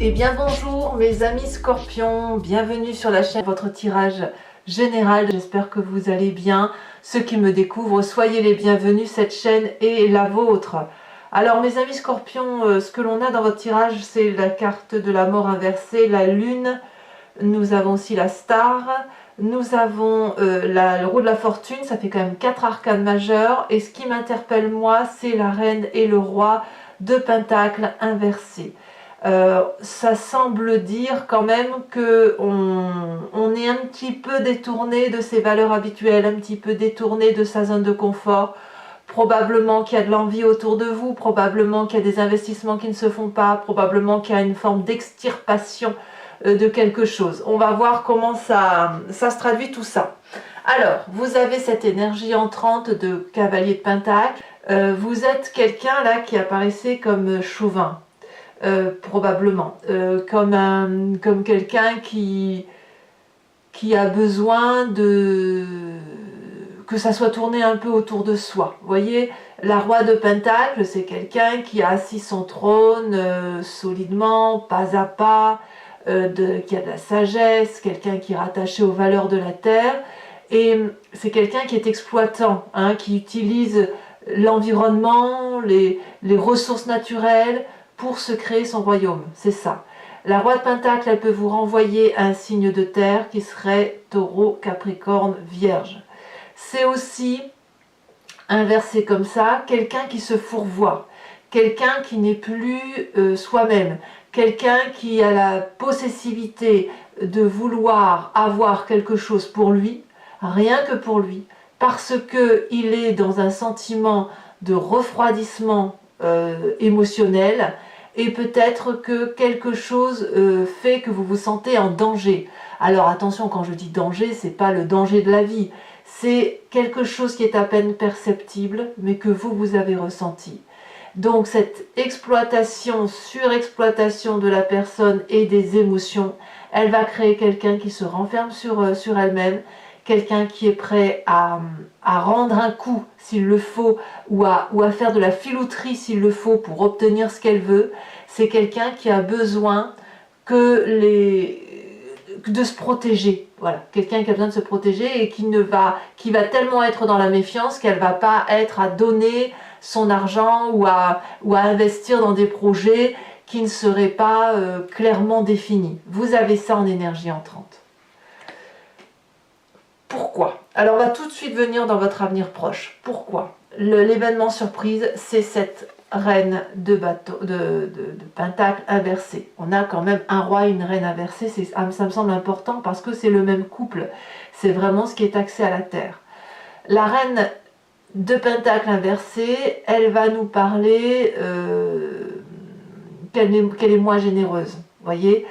Eh bien bonjour mes amis scorpions, bienvenue sur la chaîne, votre tirage général, j'espère que vous allez bien. Ceux qui me découvrent, soyez les bienvenus, cette chaîne est la vôtre. Alors mes amis scorpions, ce que l'on a dans votre tirage, c'est la carte de la mort inversée, la lune, nous avons aussi la star, nous avons le roue de la fortune, ça fait quand même 4 arcanes majeurs, et ce qui m'interpelle moi, c'est la reine et le roi de pentacles inversés. Ça semble dire quand même que on est un petit peu détourné de ses valeurs habituelles, un petit peu détourné de sa zone de confort. Probablement qu'il y a de l'envie autour de vous, probablement qu'il y a des investissements qui ne se font pas, probablement qu'il y a une forme d'extirpation de quelque chose. On va voir comment ça se traduit tout ça. Alors, vous avez cette énergie entrante de cavalier de pentacle. Vous êtes quelqu'un là qui apparaissait comme chauvin. Probablement, comme quelqu'un qui a besoin que ça soit tourné un peu autour de soi. Vous voyez, la roi de Pentacle, c'est quelqu'un qui a assis son trône solidement, pas à pas, qui a de la sagesse, quelqu'un qui est rattaché aux valeurs de la terre, et c'est quelqu'un qui est exploitant, hein, qui utilise l'environnement, les ressources naturelles, pour se créer son royaume, c'est ça. La roi de Pentacle, elle peut vous renvoyer un signe de terre qui serait Taureau, Capricorne, Vierge. C'est aussi, inversé comme ça, quelqu'un qui se fourvoie, quelqu'un qui n'est plus soi-même, quelqu'un qui a la possessivité de vouloir avoir quelque chose pour lui, rien que pour lui, parce qu'il est dans un sentiment de refroidissement émotionnel, et peut-être que quelque chose fait que vous vous sentez en danger. Alors attention, quand je dis danger, c'est pas le danger de la vie, c'est quelque chose qui est à peine perceptible, mais que vous avez ressenti. Donc cette exploitation, surexploitation de la personne et des émotions, elle va créer quelqu'un qui se renferme sur elle-même, quelqu'un qui est prêt à rendre un coup s'il le faut, ou à faire de la filouterie s'il le faut pour obtenir ce qu'elle veut. C'est quelqu'un qui a besoin de se protéger. Voilà, quelqu'un qui a besoin de se protéger et qui va tellement être dans la méfiance qu'elle ne va pas être à donner son argent ou à investir dans des projets qui ne seraient pas clairement définis. Vous avez ça en énergie entrante. Pourquoi? Alors on va tout de suite venir dans votre avenir proche. Pourquoi? L'événement surprise, c'est cette reine de pentacle inversée. On a quand même un roi et une reine inversée, ça me semble important parce que c'est le même couple. C'est vraiment ce qui est axé à la terre. La reine de pentacle inversée, elle va nous parler qu'elle est moins généreuse. Vous voyez?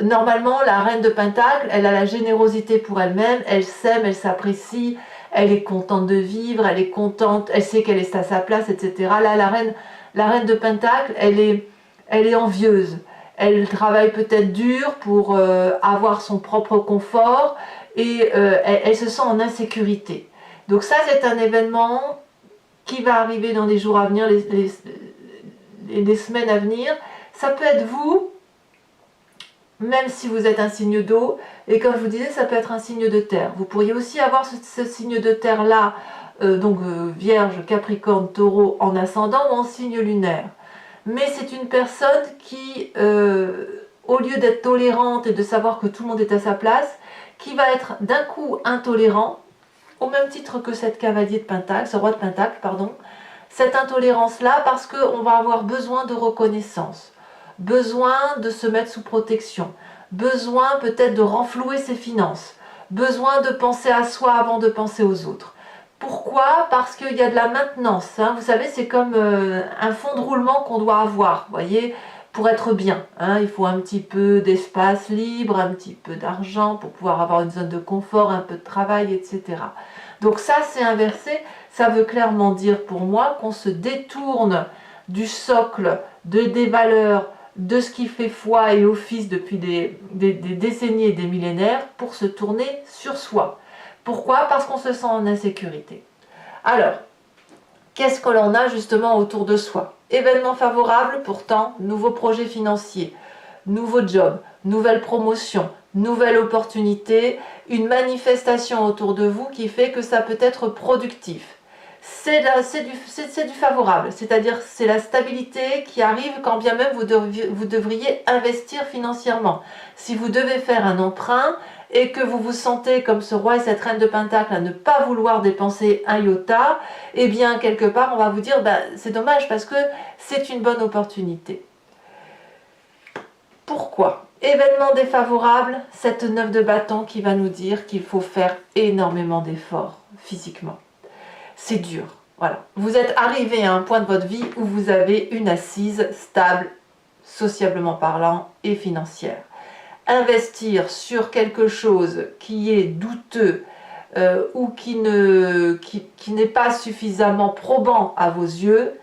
Normalement, la reine de Pentacle, elle a la générosité pour elle-même, elle s'aime, elle s'apprécie, elle est contente de vivre, elle est contente, elle sait qu'elle est à sa place, etc. Là, la reine de Pentacle, elle est envieuse. Elle travaille peut-être dur pour avoir son propre confort et elle se sent en insécurité. Donc ça, c'est un événement qui va arriver dans les jours à venir, les semaines à venir. Ça peut être vous, même si vous êtes un signe d'eau, et comme je vous disais, ça peut être un signe de terre. Vous pourriez aussi avoir ce signe de terre-là, Vierge, Capricorne, Taureau en ascendant ou en signe lunaire. Mais c'est une personne qui, au lieu d'être tolérante et de savoir que tout le monde est à sa place, qui va être d'un coup intolérant, au même titre que cette cavalier de Pentacle, ce roi de Pentacle, pardon, cette intolérance-là, parce qu'on va avoir besoin de reconnaissance. Besoin de se mettre sous protection, besoin peut-être de renflouer ses finances, besoin de penser à soi avant de penser aux autres. Pourquoi? Parce qu'il y a de la maintenance, hein. Vous savez, c'est comme un fond de roulement qu'on doit avoir, vous voyez, pour être bien, hein. Il faut un petit peu d'espace libre, un petit peu d'argent pour pouvoir avoir une zone de confort, un peu de travail, etc. Donc ça, c'est inversé, ça veut clairement dire pour moi qu'on se détourne du socle, des valeurs, de ce qui fait foi et office depuis des décennies et des millénaires pour se tourner sur soi. Pourquoi? Parce qu'on se sent en insécurité. Alors, qu'est-ce que l'on a justement autour de soi? Événement favorable, pourtant, nouveau projet financier. nouveau job, nouvelle promotion, nouvelle opportunité, une manifestation autour de vous qui fait que ça peut être productif. C'est du favorable, c'est-à-dire c'est la stabilité qui arrive quand bien même vous devriez investir financièrement. Si vous devez faire un emprunt et que vous vous sentez comme ce roi et cette reine de Pentacle à ne pas vouloir dépenser un iota, eh bien quelque part on va vous dire c'est dommage parce que c'est une bonne opportunité. Pourquoi? Événement défavorable, cette 9 de bâton qui va nous dire qu'il faut faire énormément d'efforts physiquement. C'est dur, voilà. Vous êtes arrivé à un point de votre vie où vous avez une assise stable, sociablement parlant et financière. Investir sur quelque chose qui est douteux ou qui n'est pas suffisamment probant à vos yeux,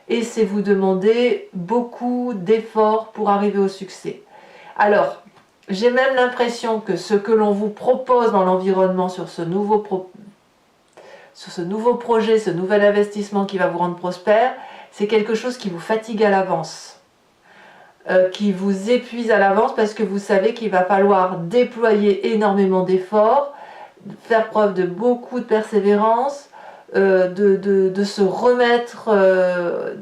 et c'est vous demander beaucoup d'efforts pour arriver au succès. Alors, j'ai même l'impression que ce que l'on vous propose dans l'environnement sur ce nouveau projet, ce nouvel investissement qui va vous rendre prospère, c'est quelque chose qui vous fatigue à l'avance, qui vous épuise à l'avance parce que vous savez qu'il va falloir déployer énormément d'efforts, faire preuve de beaucoup de persévérance, de se remettre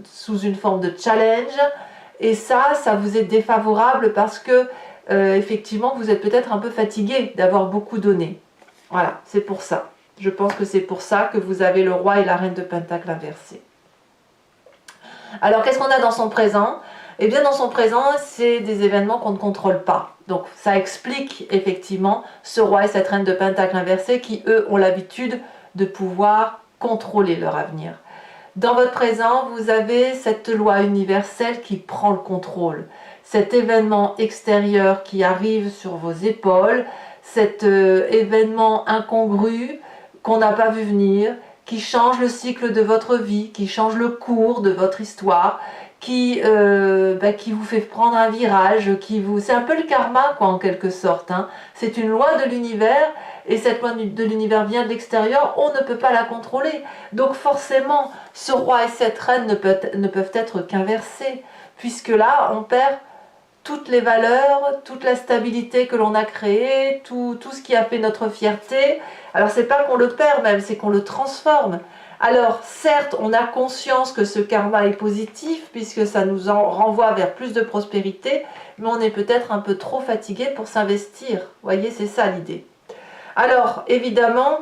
sous une forme de challenge, et ça vous est défavorable parce que effectivement vous êtes peut-être un peu fatigué d'avoir beaucoup donné. Voilà, c'est pour ça. Je pense que c'est pour ça que vous avez le roi et la reine de Pentacle inversés. Alors qu'est-ce qu'on a dans son présent? Eh bien dans son présent, c'est des événements qu'on ne contrôle pas. Donc ça explique effectivement ce roi et cette reine de Pentacle inversés qui eux ont l'habitude de pouvoir contrôler leur avenir. Dans votre présent, vous avez cette loi universelle qui prend le contrôle. Cet événement extérieur qui arrive sur vos épaules, cet événement incongru qu'on n'a pas vu venir, qui change le cycle de votre vie, qui change le cours de votre histoire, qui vous fait prendre un virage, c'est un peu le karma quoi en quelque sorte. Hein. C'est une loi de l'univers et cette loi de l'univers vient de l'extérieur, on ne peut pas la contrôler. Donc forcément, ce roi et cette reine ne peuvent être qu'inversés, puisque là on perd toutes les valeurs, toute la stabilité que l'on a créée, tout ce qui a fait notre fierté. Alors c'est pas qu'on le perd même, c'est qu'on le transforme. Alors certes, on a conscience que ce karma est positif, puisque ça nous en renvoie vers plus de prospérité, mais on est peut-être un peu trop fatigué pour s'investir. Vous voyez, c'est ça l'idée. Alors évidemment,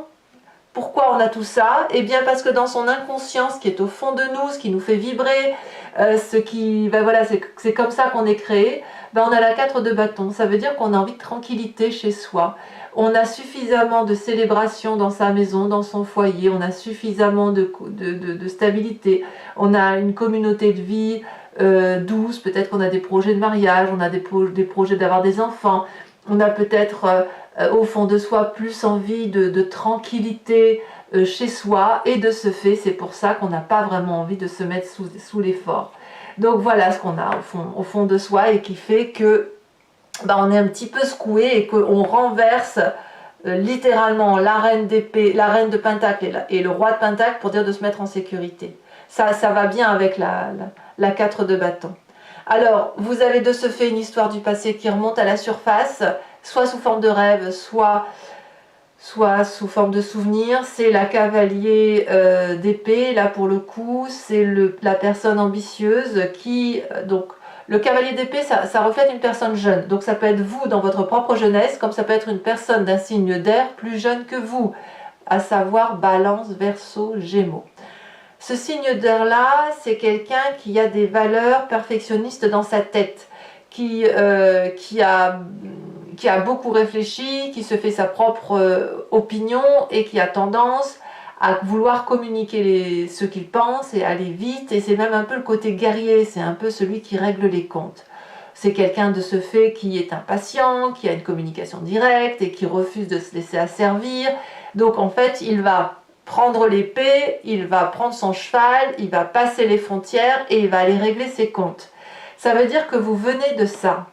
pourquoi on a tout ça? Eh bien parce que dans son inconscience qui est au fond de nous, ce qui nous fait vibrer, c'est comme ça qu'on est créé, on a la 4 de bâton. Ça veut dire qu'on a envie de tranquillité chez soi. On a suffisamment de célébration dans sa maison, dans son foyer, on a suffisamment de stabilité, on a une communauté de vie douce, peut-être qu'on a des projets de mariage, on a des projets d'avoir des enfants, on a peut-être au fond de soi plus envie de tranquillité chez soi, et de ce fait c'est pour ça qu'on n'a pas vraiment envie de se mettre sous l'effort. Donc voilà ce qu'on a au fond de soi et qui fait que on est un petit peu secoué et qu'on renverse littéralement la reine d'épée, la reine de Pentacle et le roi de Pentacle pour dire de se mettre en sécurité. Ça va bien avec la 4 de bâton. Alors, vous avez de ce fait une histoire du passé qui remonte à la surface, soit sous forme de rêve, soit sous forme de souvenir. C'est la cavalier d'épée, là pour le coup, c'est la personne ambitieuse qui... donc, le cavalier d'épée, ça reflète une personne jeune. Donc ça peut être vous dans votre propre jeunesse, comme ça peut être une personne d'un signe d'air plus jeune que vous, à savoir Balance, Verseau, Gémeaux. Ce signe d'air-là, c'est quelqu'un qui a des valeurs perfectionnistes dans sa tête, qui a beaucoup réfléchi, qui se fait sa propre opinion et qui a tendance à vouloir communiquer ce qu'il pense et aller vite, et c'est même un peu le côté guerrier, c'est un peu celui qui règle les comptes. C'est quelqu'un de ce fait qui est impatient, qui a une communication directe et qui refuse de se laisser asservir. Donc en fait, il va prendre l'épée, il va prendre son cheval, il va passer les frontières et il va aller régler ses comptes. Ça veut dire que vous venez de ça,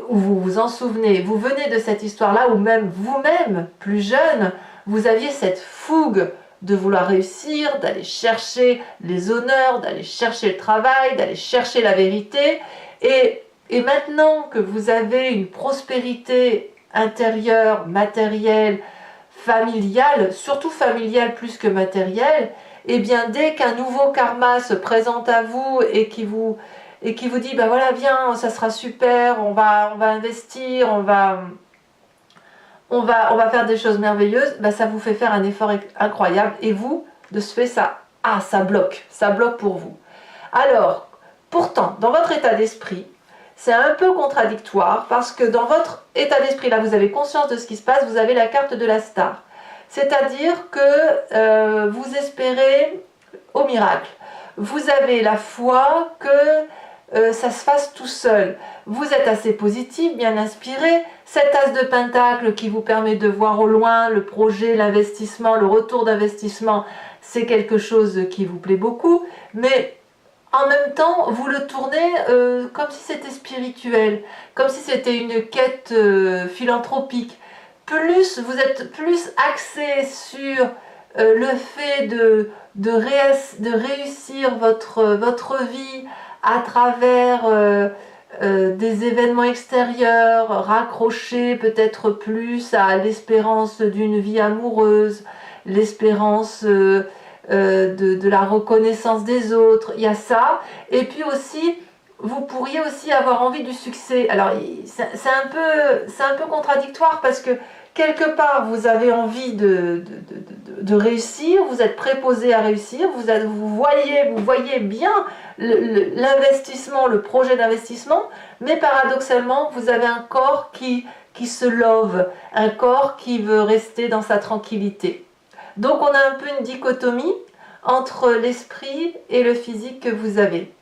ou vous vous en souvenez, vous venez de cette histoire-là, ou même vous-même, plus jeune, vous aviez cette fougue de vouloir réussir, d'aller chercher les honneurs, d'aller chercher le travail, d'aller chercher la vérité. Et Et maintenant que vous avez une prospérité intérieure, matérielle, familiale, surtout familiale plus que matérielle, et bien dès qu'un nouveau karma se présente à vous et qui vous dit, ben voilà, viens, ça sera super, on va investir, on va faire des choses merveilleuses, ben ça vous fait faire un effort incroyable, et vous, de ce fait, ça bloque pour vous. Alors, pourtant, dans votre état d'esprit, c'est un peu contradictoire, parce que dans votre état d'esprit, là, vous avez conscience de ce qui se passe, vous avez la carte de la star. C'est-à-dire que vous espérez au miracle. Vous avez la foi que ça se fasse tout seul. Vous êtes assez positif, bien inspiré. Cet as de pentacle qui vous permet de voir au loin le projet, l'investissement, le retour d'investissement, c'est quelque chose qui vous plaît beaucoup. Mais en même temps, vous le tournez comme si c'était spirituel, comme si c'était une quête philanthropique. Vous êtes plus axé sur le fait de réussir votre vie à travers des événements extérieurs, raccrochés peut-être plus à l'espérance d'une vie amoureuse, l'espérance de la reconnaissance des autres, il y a ça. Et puis aussi, vous pourriez aussi avoir envie du succès. Alors, c'est un peu contradictoire, parce que quelque part, vous avez envie de réussir, vous êtes préposé à réussir, vous voyez bien l'investissement, le projet d'investissement, mais paradoxalement, vous avez un corps qui se love, un corps qui veut rester dans sa tranquillité. Donc on a un peu une dichotomie entre l'esprit et le physique que vous avez.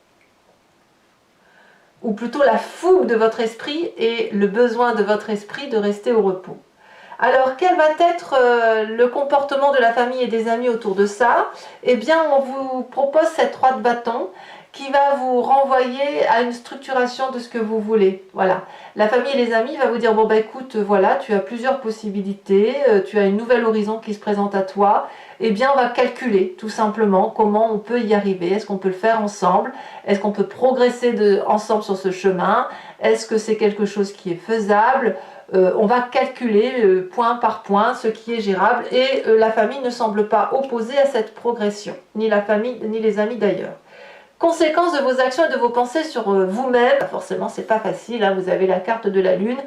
Ou plutôt la fougue de votre esprit et le besoin de votre esprit de rester au repos. Alors quel va être le comportement de la famille et des amis autour de ça? Eh bien on vous propose cette 3 de bâton qui va vous renvoyer à une structuration de ce que vous voulez. Voilà. La famille et les amis va vous dire, bon bah écoute, voilà, tu as plusieurs possibilités, tu as une nouvelle horizon qui se présente à toi. Eh bien on va calculer tout simplement comment on peut y arriver. Est-ce qu'on peut le faire ensemble? Est-ce qu'on peut progresser ensemble sur ce chemin? Est-ce que c'est quelque chose qui est faisable? On va calculer point par point ce qui est gérable, et la famille ne semble pas opposée à cette progression, ni la famille ni les amis d'ailleurs. Conséquence de vos actions et de vos pensées sur vous-même, forcément c'est pas facile, hein, vous avez la carte de la lune,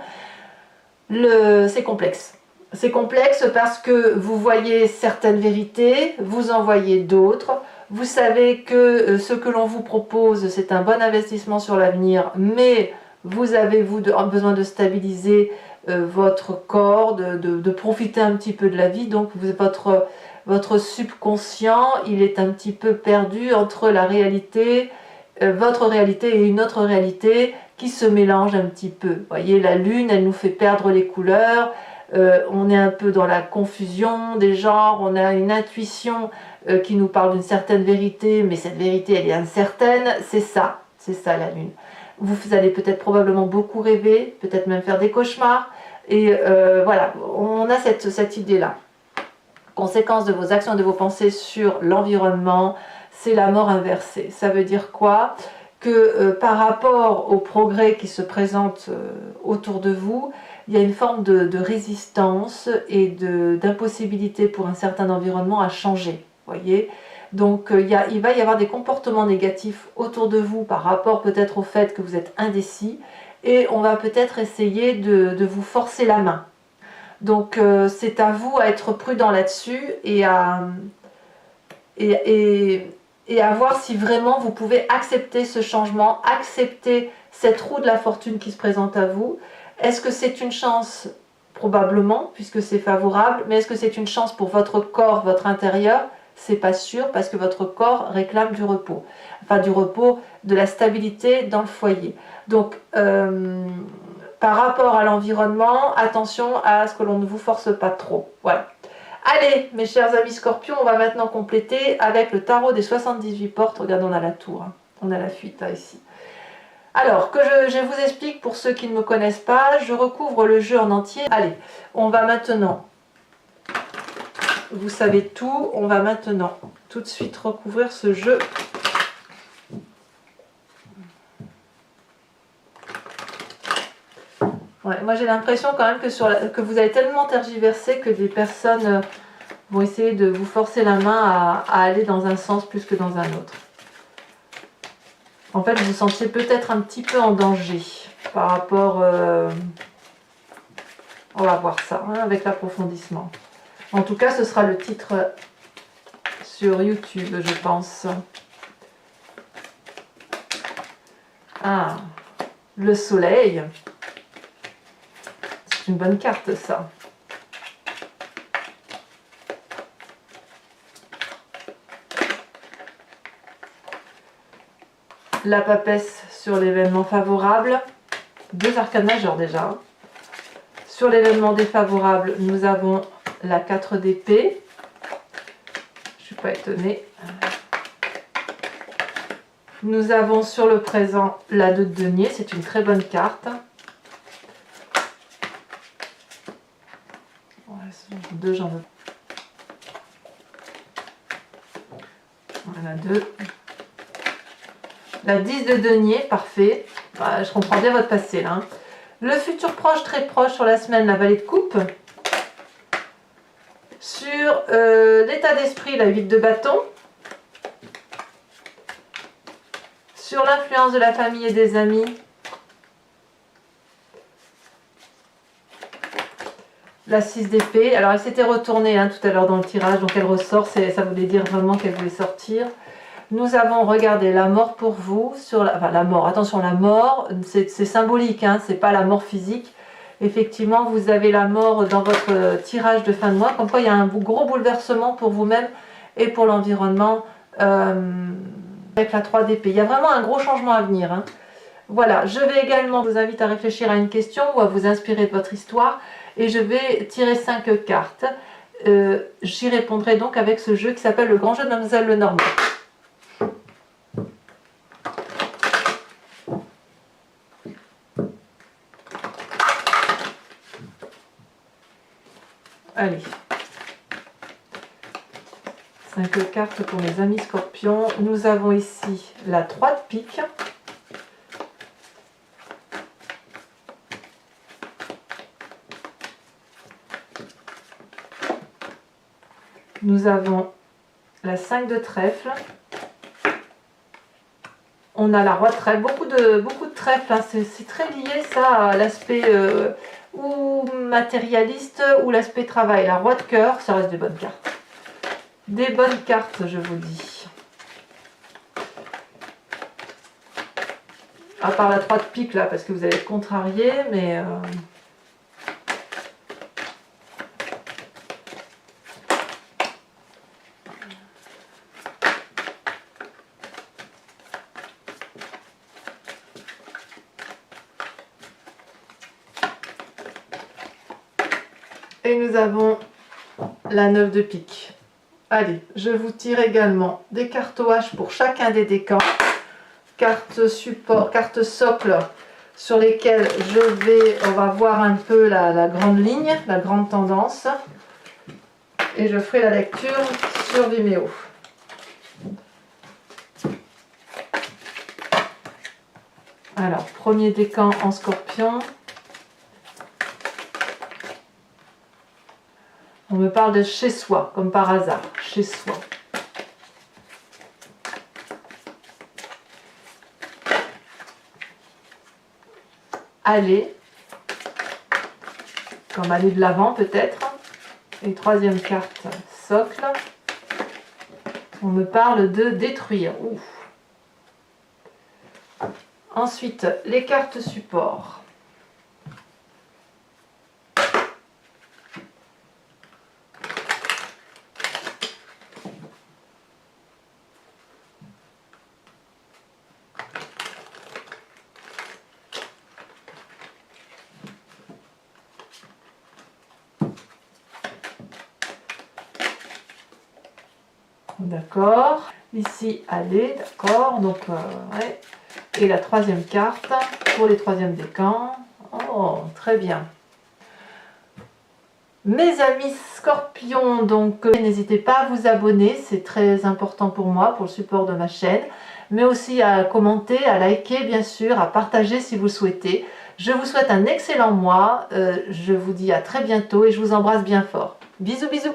c'est complexe. C'est complexe parce que vous voyez certaines vérités, vous en voyez d'autres, vous savez que ce que l'on vous propose c'est un bon investissement sur l'avenir, mais vous avez besoin de stabiliser votre corps, de profiter un petit peu de la vie, donc votre subconscient, il est un petit peu perdu entre la réalité, votre réalité et une autre réalité qui se mélange un petit peu. Vous voyez, la lune, elle nous fait perdre les couleurs, on est un peu dans la confusion des genres, on a une intuition qui nous parle d'une certaine vérité, mais cette vérité, elle est incertaine, c'est ça la lune. Vous allez peut-être probablement beaucoup rêver, peut-être même faire des cauchemars, et voilà, on a cette idée-là. Conséquence de vos actions et de vos pensées sur l'environnement, c'est la mort inversée. Ça veut dire quoi? Que par rapport au progrès qui se présente autour de vous, il y a une forme de résistance et d'impossibilité pour un certain environnement à changer. Voyez, donc il va y avoir des comportements négatifs autour de vous par rapport peut-être au fait que vous êtes indécis, et on va peut-être essayer de vous forcer la main. Donc c'est à vous à être prudent là-dessus et à voir si vraiment vous pouvez accepter ce changement, accepter cette roue de la fortune qui se présente à vous. Est-ce que c'est une chance? Probablement, puisque c'est favorable, mais est-ce que c'est une chance pour votre corps, votre intérieur? C'est pas sûr, parce que votre corps réclame du repos. Enfin du repos, de la stabilité dans le foyer. Donc par rapport à l'environnement, attention à ce que l'on ne vous force pas trop. Voilà. Allez, mes chers amis Scorpions, on va maintenant compléter avec le tarot des 78 portes. Regardez, on a la tour, hein. On a la fuite hein, ici. Alors, que je vous explique pour ceux qui ne me connaissent pas, je recouvre le jeu en entier. Allez, on va maintenant, vous savez tout, on va maintenant tout de suite recouvrir ce jeu. Ouais, moi j'ai l'impression quand même que vous avez tellement tergiversé que des personnes vont essayer de vous forcer la main à aller dans un sens plus que dans un autre. En fait, vous vous sentiez peut-être un petit peu en danger par rapport... on va voir ça hein, avec l'approfondissement. En tout cas, ce sera le titre sur YouTube, je pense. Ah, le soleil. C'est une bonne carte, ça. La papesse sur l'événement favorable. 2 arcanes majeures déjà. Sur l'événement défavorable, nous avons la 4 d'épée. Je ne suis pas étonnée. Nous avons sur le présent la 2 de denier. C'est une très bonne carte. Deux, j'en veux. Voilà, 2. La 10 de denier, parfait. Voilà, je comprends bien votre passé là. Le futur proche, très proche sur la semaine, la vallée de coupe. Sur l'état d'esprit, la 8 de bâton. Sur l'influence de la famille et des amis. La 6 d'épée. Alors elle s'était retournée hein, tout à l'heure dans le tirage, donc elle ressort, ça voulait dire vraiment qu'elle voulait sortir. Nous avons regardé la mort pour vous, enfin la mort, attention la mort, c'est symbolique, hein, c'est pas la mort physique. Effectivement, vous avez la mort dans votre tirage de fin de mois, comme quoi il y a un gros bouleversement pour vous-même et pour l'environnement avec la 3 d'épée. Il y a vraiment un gros changement à venir. Hein. Voilà, je vais également vous inviter à réfléchir à une question ou à vous inspirer de votre histoire et je vais tirer 5 cartes. J'y répondrai donc avec ce jeu qui s'appelle le grand jeu de Mademoiselle Lenormand. Allez, 5 cartes pour mes amis scorpions. Nous avons ici la 3 de pique. Nous avons la 5 de trèfle. On a la roi de trèfle, beaucoup de trèfle, hein. C'est très lié ça à l'aspect ou matérialiste ou l'aspect travail. La roi de cœur, ça reste des bonnes cartes. Des bonnes cartes, je vous dis. À part la 3 de pique là, parce que vous allez être contrarié, mais... Et nous avons la 9 de pique. Allez, je vous tire également des cartes OH pour chacun des décans. Cartes support, cartes socle sur lesquelles on va voir un peu la grande ligne, la grande tendance. Et je ferai la lecture sur Vimeo. Alors, premier décan en scorpion. On me parle de chez soi, comme par hasard, chez soi. Aller, comme aller de l'avant peut-être. Et troisième carte, socle. On me parle de détruire. Ouf. Ensuite, les cartes support. D'accord. Ici, aller, d'accord. Donc, ouais. Et la troisième carte pour les troisièmes décans. Oh, très bien. Mes amis scorpions, donc n'hésitez pas à vous abonner, c'est très important pour moi, pour le support de ma chaîne, mais aussi à commenter, à liker bien sûr, à partager si vous le souhaitez. Je vous souhaite un excellent mois, je vous dis à très bientôt et je vous embrasse bien fort. Bisous bisous.